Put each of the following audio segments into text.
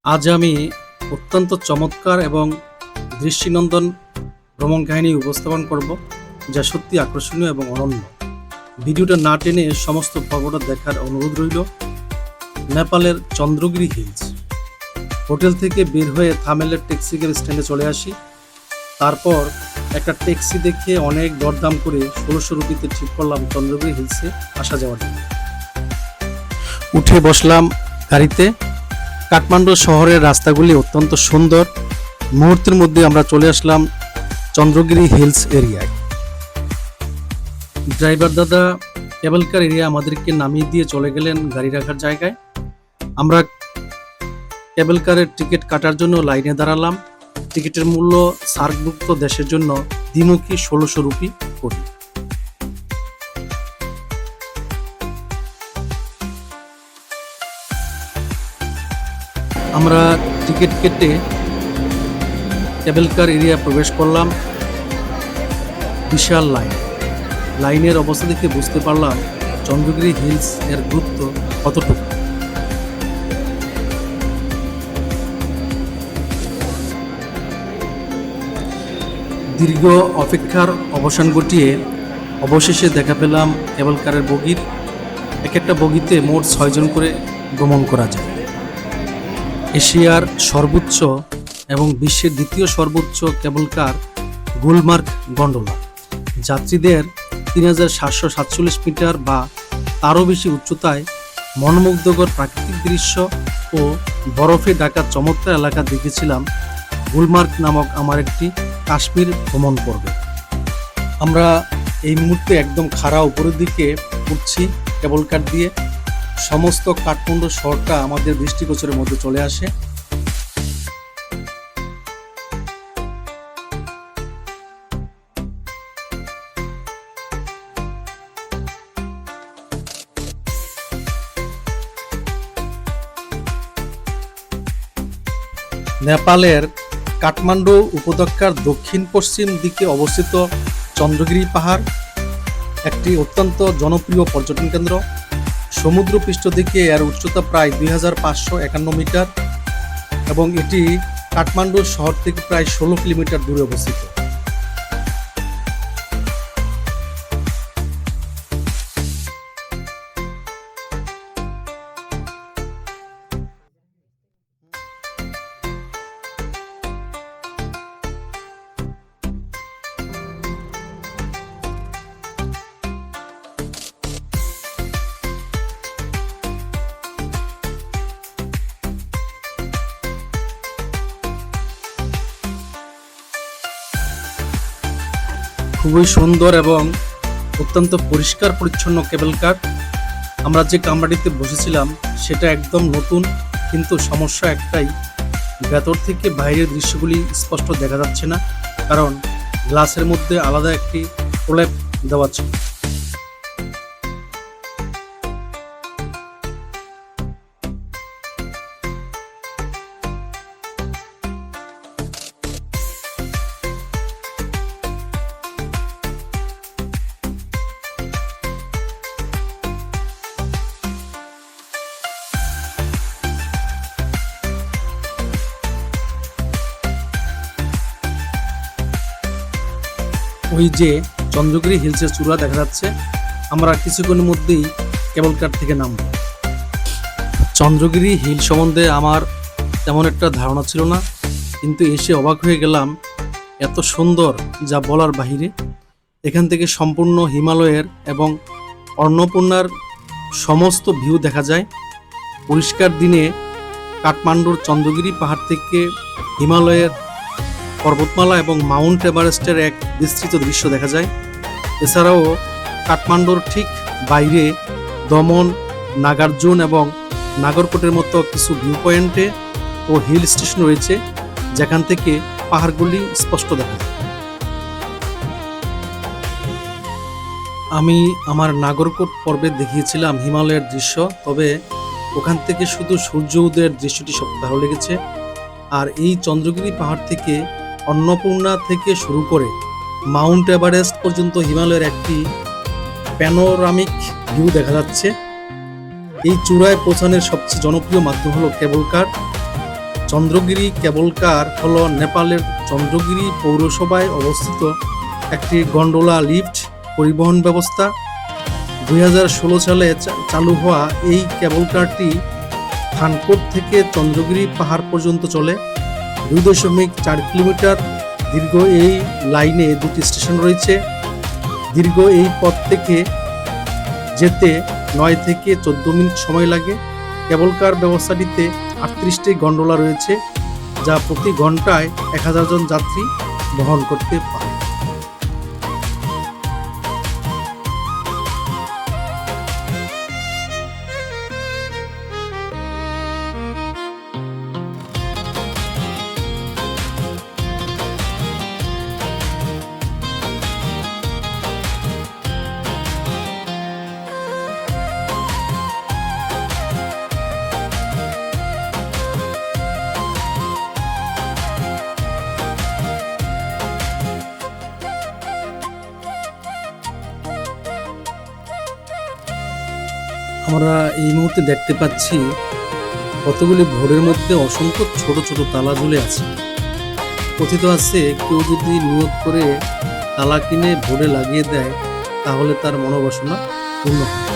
আজ আমি অত্যন্ত চমৎকার এবং দৃষ্টিনন্দন ভ্রমণ কাহিনী উপস্থাপন করব, যা সত্যি আকর্ষণীয় এবং অনন্য। ভিডিওটা না টেনে সমস্ত পর্বটা দেখার অনুরোধ রইল। নেপালের চন্দ্রগিরি হিলস। হোটেল থেকে বের হয়ে থামেলের ট্যাক্সি ক্যাব স্ট্যান্ডে চলে আসি। তারপর একটা ট্যাক্সি দেখে অনেক দরদাম করে ১৬০০ রুপিতে ঠিক করলাম চন্দ্রগিরি হিলসে আসা যাওয়ার জন্য। উঠে বসলাম গাড়িতে। কাঠমান্ডু শহরের রাস্তাগুলি অত্যন্ত সুন্দর। মুহূর্তের মধ্যে আমরা চলে আসলাম চন্দ্রগিরি হিলস এরিয়ায়। ড্রাইভার দাদা কেবল কার এরিয়া আমাদেরকে নামিয়ে দিয়ে চলে গেলেন গাড়ি রাখার জায়গায়। আমরা কেবল কারের টিকিট কাটার জন্য লাইনে দাঁড়ালাম। টিকিটের মূল্য সার্কভুক্ত দেশের জন্য দ্বিমুখী ১৬০০ রুপি করে। আমরা টিকিট কেটে কেবল কার এরিয়া প্রবেশ করলাম। বিশাল লাইনের অবস্থা দেখে বুঝতে পারলাম চন্দ্রগিরি হিলস এর গুরুত্ব কতটুকু। দীর্ঘ অপেক্ষার অবসান ঘটিয়ে অবশেষে দেখা পেলাম কেবল কারের বগির। এক একটা বগিতে মোট ৬ জন করে ভ্রমণ করা যায়। এশিয়ার সর্বোচ্চ এবং বিশ্বের দ্বিতীয় সর্বোচ্চ কেবল কার গুলমার্গ গন্ডোলা। যাত্রীদের ৩৭৪৭ মিটার বা তারও বেশি উচ্চতায় মনোমুগ্ধকর প্রাকৃতিক দৃশ্য ও বরফে ঢাকা চমৎকার এলাকা দেখেছিলাম গুলমার্গ নামক আমার একটি কাশ্মীর ভ্রমণ পর্বে। আমরা এই মুহূর্তে একদম খাড়া উপরের দিকে উঠছি কেবল কার দিয়ে। সমস্ত কাঠমান্ডু শহরটা আমাদের দৃষ্টিগোচরের মধ্যে চলে আসে। নেপালের কাঠমান্ডু উপত্যকার দক্ষিণ পশ্চিম দিকে অবস্থিত চন্দ্রগিরি পাহাড় একটি অত্যন্ত জনপ্রিয় পর্যটন কেন্দ্র। সমুদ্রপৃষ্ঠ থেকে এর উচ্চতা প্রায় ২৫৫৫ মিটার এবং এটি কাঠমান্ডু শহর থেকে প্রায় ১৬ কিলোমিটার দূরে অবস্থিত। খুবই সুন্দর এবং অত্যন্ত পরিষ্কার পরিচ্ছন্ন কেবল কার। আমরা যে কামরাটিতে বসেছিলাম সেটা একদম নতুন, কিন্তু সমস্যা একটাই, ভেতর থেকে বাইরের দৃশ্যগুলি স্পষ্ট দেখা যাচ্ছে না, কারণ গ্লাসের মধ্যে আলাদা একটি প্রলেপ দেওয়া ছিল। ওই যে চন্দ্রগিরি হিলসের চূড়া দেখা যাচ্ছে। আমরা কিছুক্ষণের মধ্যেই কেবল কার থেকে নামব। চন্দ্রগিরি হিল সম্বন্ধে আমার তেমন একটা ধারণা ছিল না, কিন্তু এসে অবাক হয়ে গেলাম। এত সুন্দর যা বলার বাহিরে। এখান থেকে সম্পূর্ণ হিমালয়ের এবং অন্নপূর্ণার সমস্ত ভিউ দেখা যায়। পরিষ্কার দিনে কাঠমান্ডুর চন্দ্রগিরি পাহাড় থেকে হিমালয়ের পর্বতমালা এবং মাউন্ট এভারেস্টের এক বিস্তৃত দৃশ্য দেখা যায়। এছাড়াও কাঠমান্ডুর ঠিক বাইরে দমন, নাগার্জুন এবং নাগরকোটের মতো কিছু ভিউ পয়েন্টে ও হিল স্টেশন রয়েছে, যেখান থেকে পাহাড়গুলি স্পষ্ট দেখা যায়। আমি আমার নাগরকোট পর্বে দেখিয়েছিলাম হিমালয়ের দৃশ্য, তবে ওখান থেকে শুধু সূর্য উদয়ের দৃশ্যটি সবচেয়ে ভালো লেগেছে। আর এই চন্দ্রগিরি পাহাড় থেকে অন্নপূর্ণা থেকে শুরু করে মাউন্ট এভারেস্ট পর্যন্ত হিমালয়ের একটি প্যানোরামিক ভিউ দেখা যাচ্ছে। এই চূড়ায় পৌঁছানোর সবচেয়ে জনপ্রিয় মাধ্যম হলো কেবল কার। চন্দ্রগিরি কেবল কার হলো নেপালের চন্দ্রগিরি পৌরসভায় অবস্থিত একটি গন্ডোলা লিফট পরিবহন ব্যবস্থা। 2016 সালে চালু হওয়া এই কেবল কারটি থানকোট থেকে চন্দ্রগিরি পাহাড় পর্যন্ত চলে। 2.4 কিলোমিটার দীর্ঘ এই লাইনে 2টি স্টেশন রয়েছে। দীর্ঘ এই পথ থেকে যেতে 9 থেকে 14 মিনিট সময় লাগে। কেবল কার ব্যবস্থাটিতে 38টি গন্ডোলা রয়েছে, যা প্রতি ঘন্টায় 1000 জন যাত্রী বহন করতে পারে। আমরা এই মুহূর্তে দেখতে পাচ্ছি কতগুলি ভোরের মধ্যে অসংখ্য ছোট ছোট তালা ঝুলে আছে। কথিত আছে, কেউ যদি নিয়ত করে তালা কিনে ভোরে লাগিয়ে দেয় তাহলে তার মনোবাসনা পূর্ণ হয়।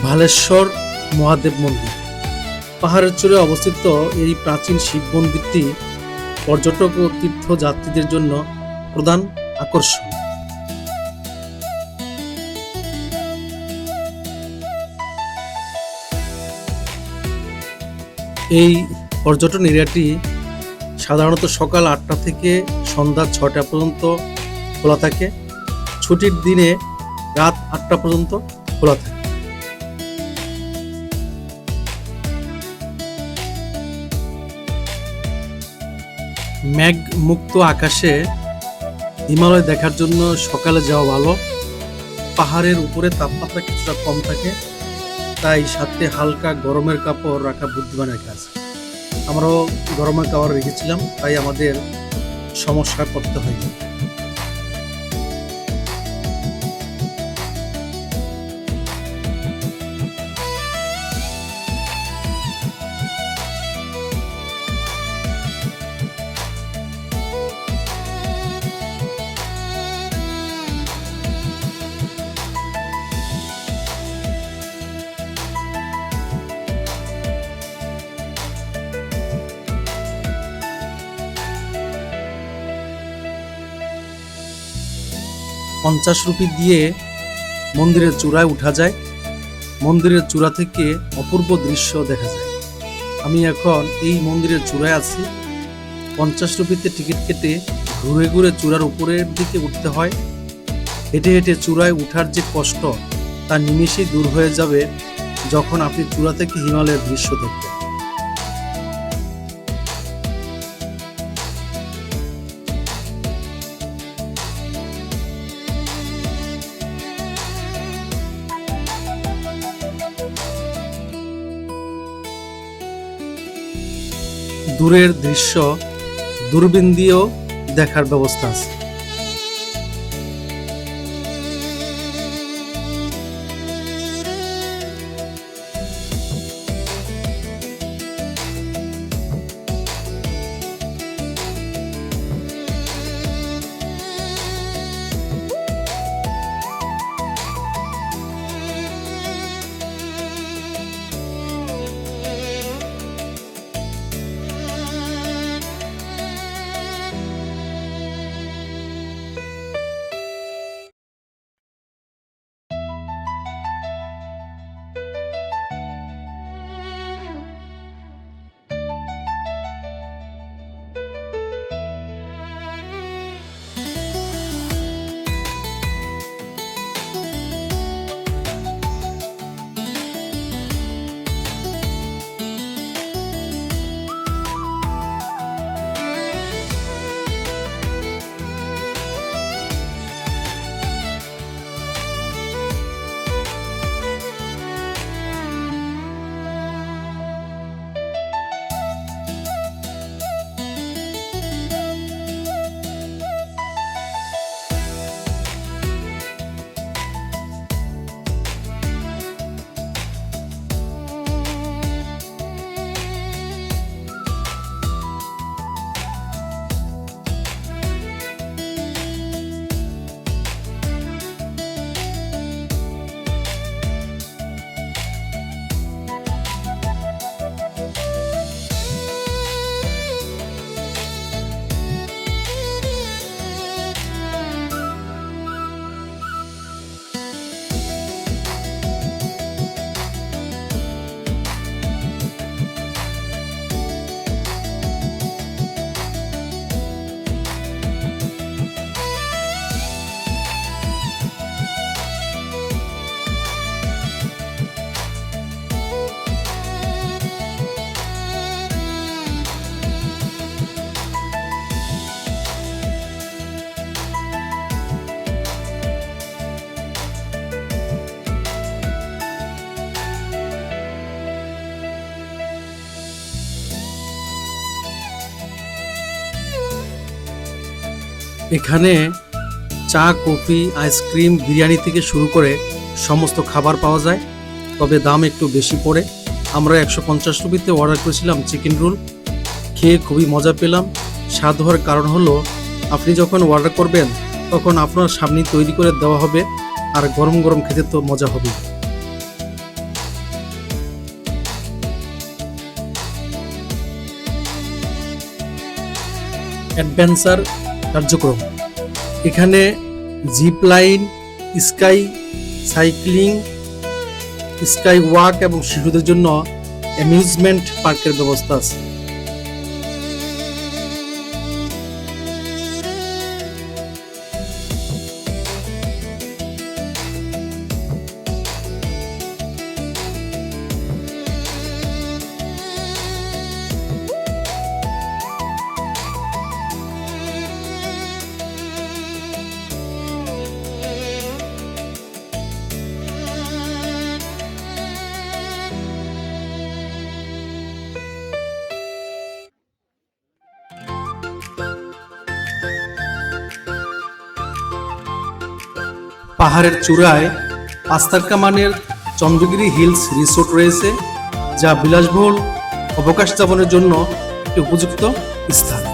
ভালেশ্বর মহাদেব মন্দির পাহাড়ের চূড়ায় অবস্থিত এই প্রাচীন শিব মন্দিরটি পর্যটক ও তীর্থযাত্রীদের জন্য প্রধান আকর্ষণ। এই পর্যটন এরিয়াটি সাধারণত সকাল 8টা থেকে সন্ধ্যা 6টা পর্যন্ত খোলা থাকে। ছুটির দিনে রাত 8টা পর্যন্ত খোলা থাকে। মেঘ মুক্ত আকাশে হিমালয় দেখার জন্য সকালে যাওয়া ভালো। পাহাড়ের উপরে তাপমাত্রা কিছুটা কম থাকে, তাই সাথে হালকা গরমের কাপড় রাখা বুদ্ধিমানের কাজ। আমরাও গরমের কাপড় রেখেছিলাম, তাই আমাদের সমস্যা করতে হয়নি। ₹50 দিয়ে মন্দিরের চূড়ায় উঠা যায়। মন্দিরের চূড়া থেকে অপূর্ব দৃশ্য দেখা যায়। আমি এখন এই মন্দিরের চূড়ায় আছি। ₹50 টিকিট কেটে ঘুরে ঘুরে চূড়ার উপরের দিকে উঠতে হয়। হেঁটে হেঁটে চূড়ায় উঠার যে কষ্ট তা নিমেষেই দূর হয়ে যাবে যখন আপনি চূড়া থেকে হিমালয়ের দৃশ্য দেখবেন। দূরের দৃশ্য দূরবীন দিয়েও দেখার ব্যবস্থা আছে। এখানে চা, কফি, আইসক্রিম, বিরিয়ানি থেকে শুরু করে সমস্ত খাবার পাওয়া যায়, তবে দাম একটু বেশি পড়ে। আমরা 150 রুপিতে অর্ডার করেছিলাম চিকেন রোল। খেয়ে খুবই মজা পেলাম। স্বাদ হওয়ার কারণ হলো আপনি যখন অর্ডার করবেন তখন আপনার সামনেই তৈরি করে দেওয়া হবে, আর গরম গরম খেতে তো মজা হবে। অ্যাডভেঞ্চার কার্যক্রম, এখানে zip line, sky cycling, sky walk এবং শিশুদের জন্য অ্যামিউজমেন্ট পার্কের ব্যবস্থা আছে। পাহাড়ের চূড়ায় পাঁচতারকা মানের চন্দ্রগিরি হিলস রিসোর্ট রয়েছে, যা বিলাসবহুল অবকাশ যাপনের জন্য একটি উপযুক্ত স্থান।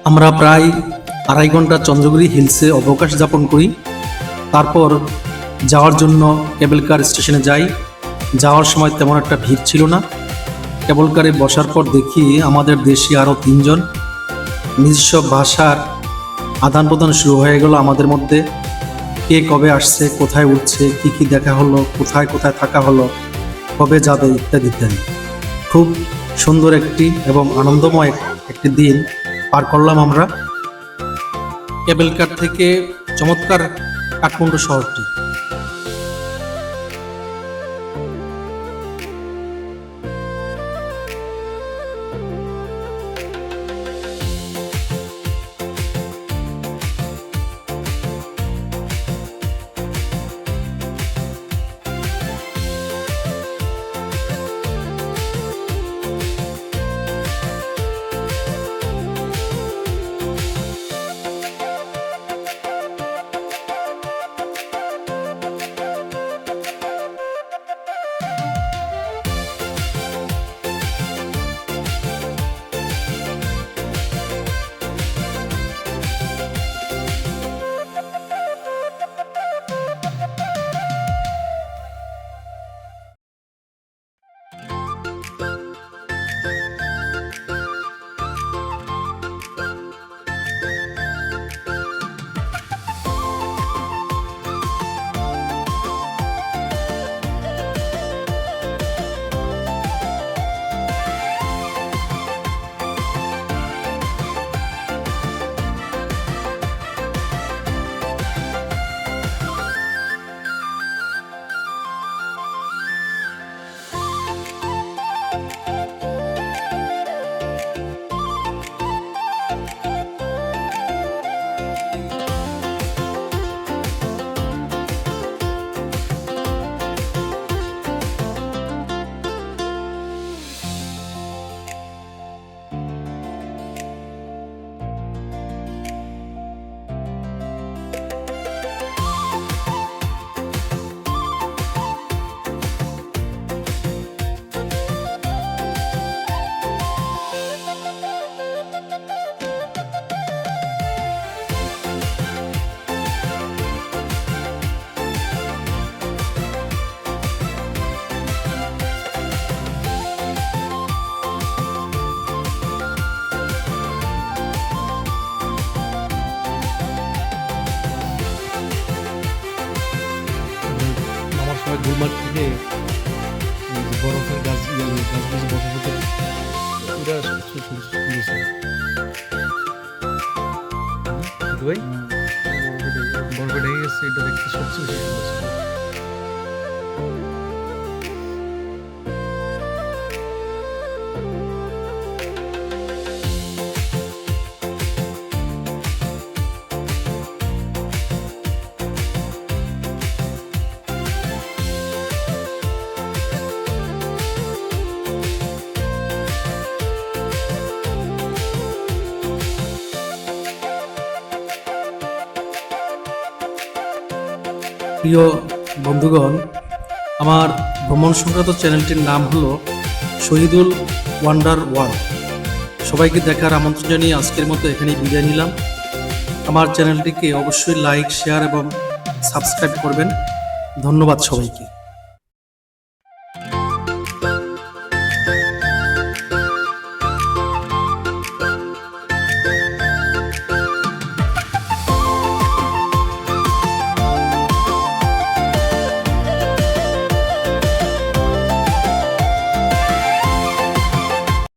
আমরা প্রায় 2.5 ঘন্টা চন্দ্রগিরি হিলসে অবকাশ যাপন করি। তারপর যাওয়ার জন্য কেবল কার স্টেশনে যাই। যাওয়ার সময় তেমন একটা ভিড় ছিল না। কেবল কারে বসার পর দেখি আমাদের দেশি আরও 3 জন। নিজস্ব ভাষার আদান প্রদান শুরু হয়ে গেল আমাদের মধ্যে। কে কবে আসছে, কোথায় উঠছে, কি কি দেখা হলো, কোথায় কোথায় থাকা হলো, কবে যাবে, ইত্যাদি ইত্যাদি। খুব সুন্দর একটি এবং আনন্দময় একটি দিন পার করলাম আমরা। কেবল কার থেকে চমৎকার কাঠমান্ডু শহরটি। গুলমার্গ থেকে এই যে বরফের গাছ গাছগুলো বরফ হতে ওটা সবচেয়ে সুন্দর ছিল। ভাই বরফে ঢেকে গেছে, এটা দেখতে সবচেয়ে বেশি সুন্দর ছিল। প্রিয় বন্ধুগণ, আমার ভ্রমণ সংক্রান্ত চ্যানেলটির নাম হলো শহীদুল ওয়ান্ডার ওয়ার্ল্ড। সবাইকে দেখার আমন্ত্রণ জানিয়ে আজকের মতো এখানেই বিদায় নিলাম। আমার চ্যানেলটিকে অবশ্যই লাইক, শেয়ার এবং সাবস্ক্রাইব করবেন। ধন্যবাদ সবাইকে।